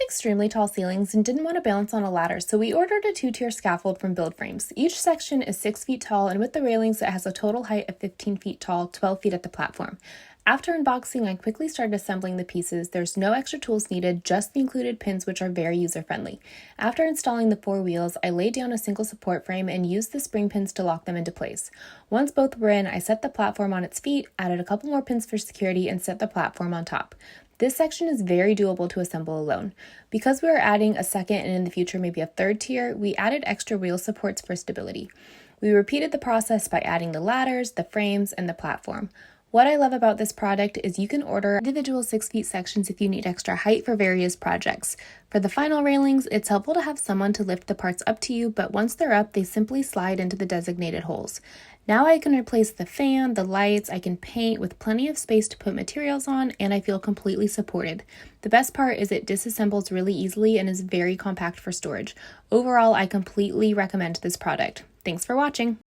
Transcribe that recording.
extremely tall ceilings and didn't want to balance on a ladder, so we ordered a 2-tier scaffold from Build Frames. Each section is 6 feet tall, and with the railings, it has a total height of 15 feet tall, 12 feet at the platform. After unboxing, I quickly started assembling the pieces. There's no extra tools needed, just the included pins, which are very user-friendly. After installing the 4 wheels, I laid down a single support frame and used the spring pins to lock them into place. Once both were in, I set the platform on its feet, added a couple more pins for security, and set the platform on top. This section is very doable to assemble alone. Because we are adding a second and in the future maybe a 3rd tier, we added extra wheel supports for stability. We repeated the process by adding the ladders, the frames, and the platform. What I love about this product is you can order individual 6 feet sections if you need extra height for various projects. For the final railings, it's helpful to have someone to lift the parts up to you, but once they're up, they simply slide into the designated holes. Now I can replace the fan, the lights, I can paint with plenty of space to put materials on, and I feel completely supported. The best part is it disassembles really easily and is very compact for storage. Overall, I completely recommend this product. Thanks for watching.